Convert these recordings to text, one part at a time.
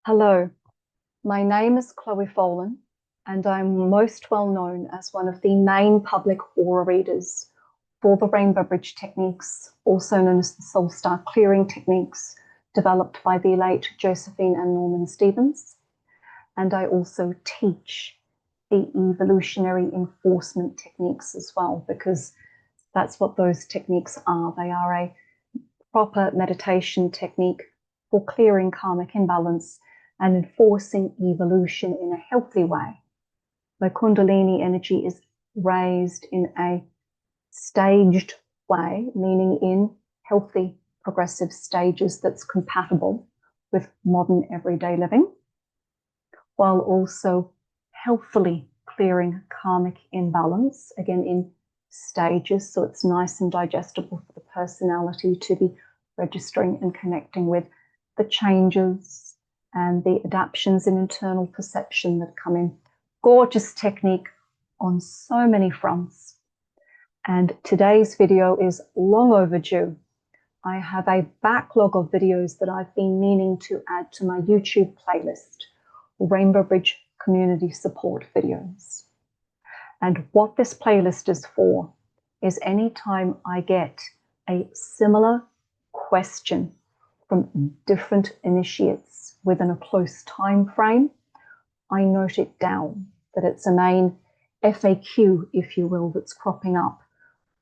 Hello, my name is Chloe Folan, and I'm most well known as one of the main public aura readers for the Rainbow Bridge techniques, also known as the Soul Star clearing techniques, developed by the late Josephine and Norman Stevens. And I also teach the evolutionary enforcement techniques as well, because that's what those techniques are. They are a proper meditation technique for clearing karmic imbalance and enforcing evolution in a healthy way. The Kundalini energy is raised in a staged way, meaning in healthy, progressive stages that's compatible with modern everyday living, while also healthily clearing karmic imbalance, again in stages, so it's nice and digestible for the personality to be registering and connecting with the changes and the adaptations in internal perception that come in. Gorgeous technique on so many fronts. And today's video is long overdue. I have a backlog of videos that I've been meaning to add to my YouTube playlist, Rainbow Bridge community support videos. And what this playlist is for is anytime I get a similar question from different initiates within a close time frame, I note it down, that it's a main FAQ, if you will, that's cropping up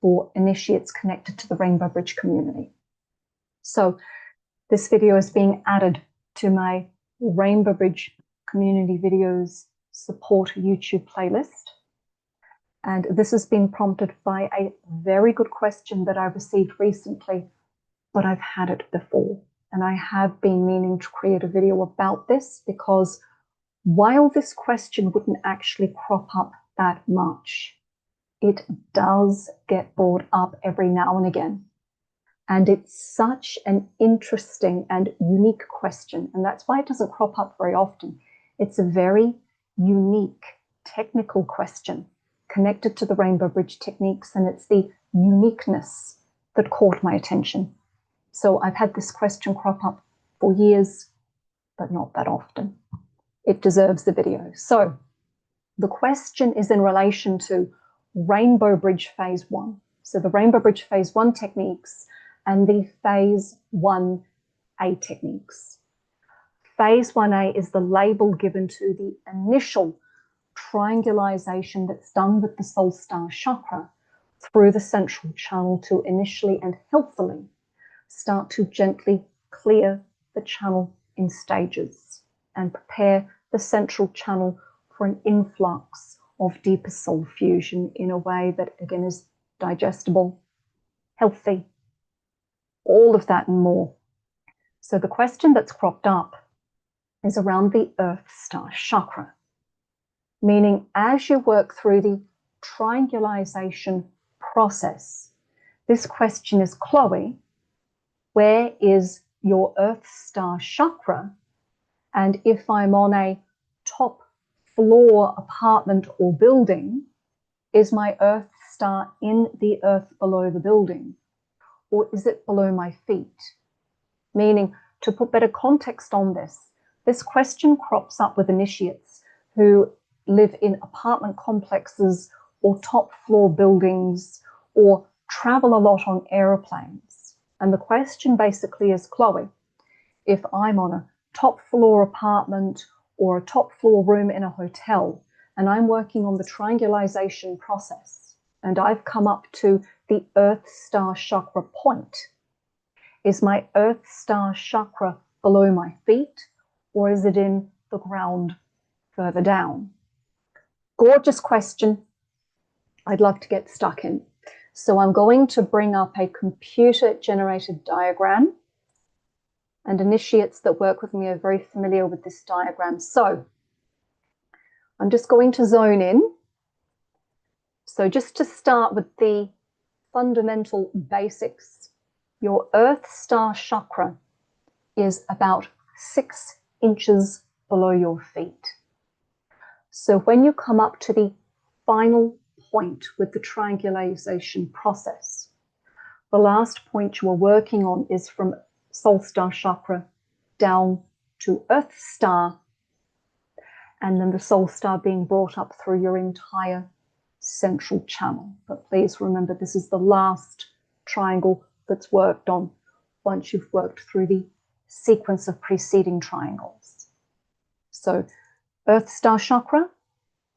for initiates connected to the Rainbow Bridge community. So this video is being added to my Rainbow Bridge community videos support YouTube playlist. And this has been prompted by a very good question that I received recently, but I've had it before. And I have been meaning to create a video about this because while this question wouldn't actually crop up that much, it does get brought up every now and again. And it's such an interesting and unique question. And that's why it doesn't crop up very often. It's a very unique technical question connected to the Rainbow Bridge techniques, and it's the uniqueness that caught my attention. So I've had this question crop up for years, but not that often. It deserves the video. So the question is in relation to Rainbow Bridge Phase 1. So the Rainbow Bridge Phase 1 techniques and the Phase 1A techniques. Phase 1A is the label given to the initial triangulation that's done with the Soul Star chakra through the central channel to initially and healthily start to gently clear the channel in stages and prepare the central channel for an influx of deeper soul fusion in a way that, again, is digestible, healthy, all of that and more. So the question that's cropped up is around the Earth Star chakra, meaning as you work through the triangulation process, this question is, Chloe, where is your Earth Star chakra? And if I'm on a top floor apartment or building, is my Earth Star in the earth below the building? Or is it below my feet? Meaning, to put better context on this, this question crops up with initiates who live in apartment complexes or top floor buildings or travel a lot on airplanes. And the question basically is, Chloe, if I'm on a top floor apartment or a top floor room in a hotel and I'm working on the triangulation process and I've come up to the Earth Star chakra point, is my Earth Star chakra below my feet or is it in the ground further down? Gorgeous question I'd love to get stuck in. So I'm going to bring up a computer-generated diagram, and initiates that work with me are very familiar with this diagram. So I'm just going to zone in. So just to start with the fundamental basics, your Earth Star chakra is about 6 inches below your feet. So when you come up to the final point with the triangulation process, the last point you are working on is from Soul Star chakra down to Earth Star, and then the Soul Star being brought up through your entire central channel. But please remember, this is the last triangle that's worked on once you've worked through the sequence of preceding triangles. So Earth Star chakra,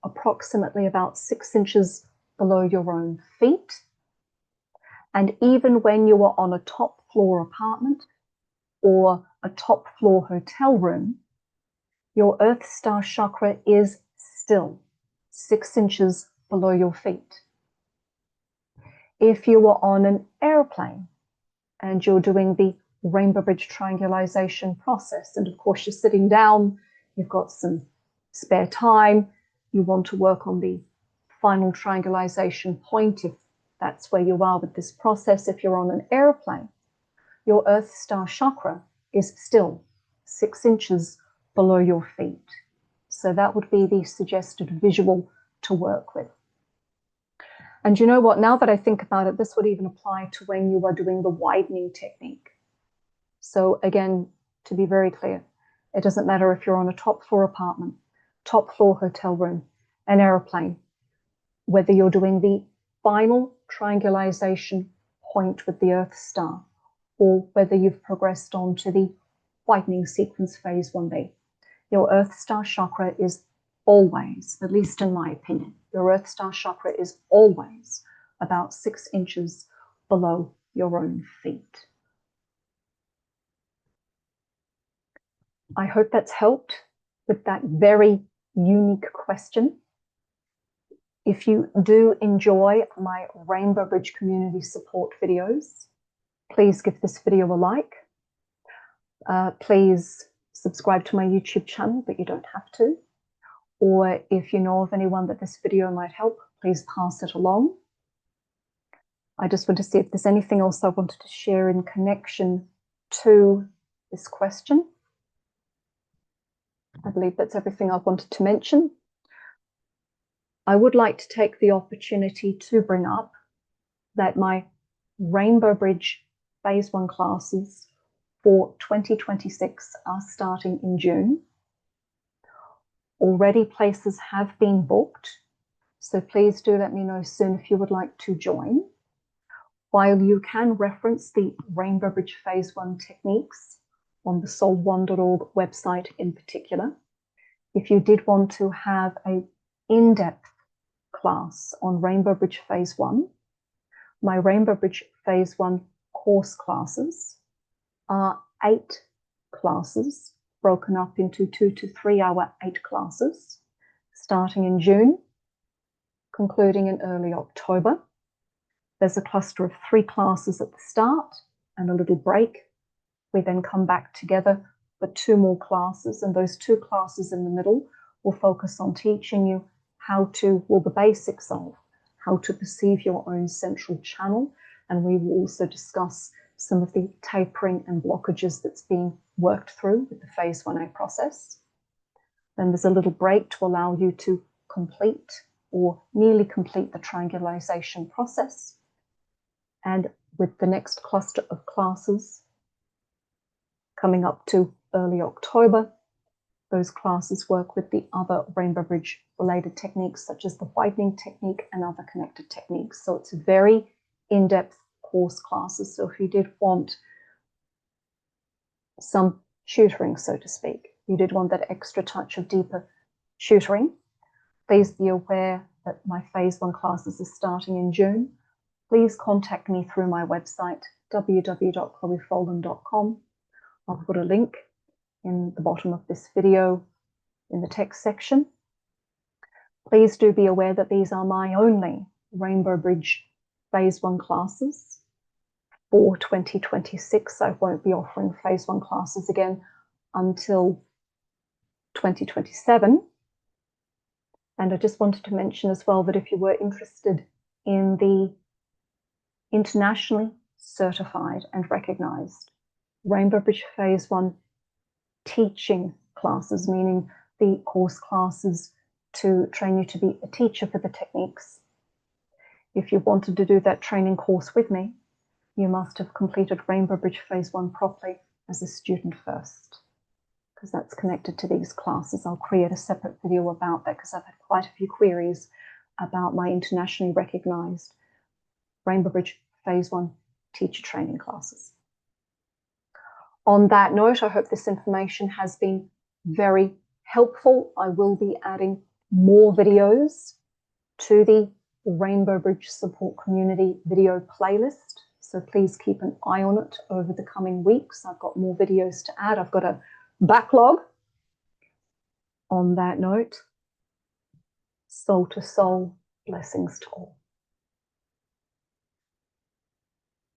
approximately about 6 inches below your own feet. And even when you are on a top floor apartment or a top floor hotel room, your Earth Star chakra is still 6 inches below your feet. If you are on an airplane and you're doing the Rainbow Bridge triangulation process, and of course you're sitting down, you've got some spare time, you want to work on the final triangulation point, if that's where you are with this process. If you're on an airplane, your Earth Star chakra is still 6 inches below your feet. So that would be the suggested visual to work with. And you know what, now that I think about it, this would even apply to when you are doing the widening technique. So again, to be very clear, it doesn't matter if you're on a top floor apartment, top floor hotel room, an airplane, whether you're doing the final triangulation point with the Earth Star, or whether you've progressed on to the widening sequence phase 1B. Your Earth Star chakra is always, at least in my opinion, your Earth Star chakra is always about 6 inches below your own feet. I hope that's helped with that very unique question. If you do enjoy my Rainbow Bridge community support videos, please give this video a like. Please subscribe to my YouTube channel, but you don't have to. Or if you know of anyone that this video might help, please pass it along. I just want to see if there's anything else I wanted to share in connection to this question. I believe that's everything I wanted to mention. I would like to take the opportunity to bring up that my Rainbow Bridge Phase 1 classes for 2026 are starting in June. Already places have been booked, so please do let me know soon if you would like to join. While you can reference the Rainbow Bridge Phase 1 techniques on the soul1.org website in particular, if you did want to have an in-depth class on Rainbow Bridge Phase 1, my Rainbow Bridge Phase 1 course classes are 8 classes broken up into 2 to 3 hour 8 classes, starting in June, concluding in early October. There's a cluster of 3 classes at the start and a little break. We then come back together for 2 more classes, and those 2 classes in the middle will focus on teaching you how to, well, the basics of how to perceive your own central channel, and we will also discuss some of the tapering and blockages that's being worked through with the Phase 1A process. Then there's a little break to allow you to complete or nearly complete the triangulation process. And with the next cluster of classes coming up to early October, those classes work with the other Rainbow Bridge related techniques, such as the widening technique and other connected techniques. So it's very in-depth course classes. So if you did want some tutoring, so to speak, you did want that extra touch of deeper tutoring, please be aware that my Phase 1 classes are starting in June. Please contact me through my website, www.chloefolan.com. I'll put a link in the bottom of this video in the text section. Please do be aware that these are my only Rainbow Bridge Phase 1 classes for 2026. I won't be offering Phase 1 classes again until 2027. And I just wanted to mention as well that if you were interested in the internationally certified and recognized Rainbow Bridge Phase 1 teaching classes, meaning the course classes to train you to be a teacher for the techniques, if you wanted to do that training course with me, you must have completed Rainbow Bridge Phase 1 properly as a student first, because that's connected to these classes. I'll create a separate video about that because I've had quite a few queries about my internationally recognized Rainbow Bridge Phase 1 teacher training classes. On that note, I hope this information has been very helpful. I will be adding more videos to the Rainbow Bridge Support Community video playlist. So please keep an eye on it over the coming weeks. I've got more videos to add. I've got a backlog. On that note, soul to soul, blessings to all.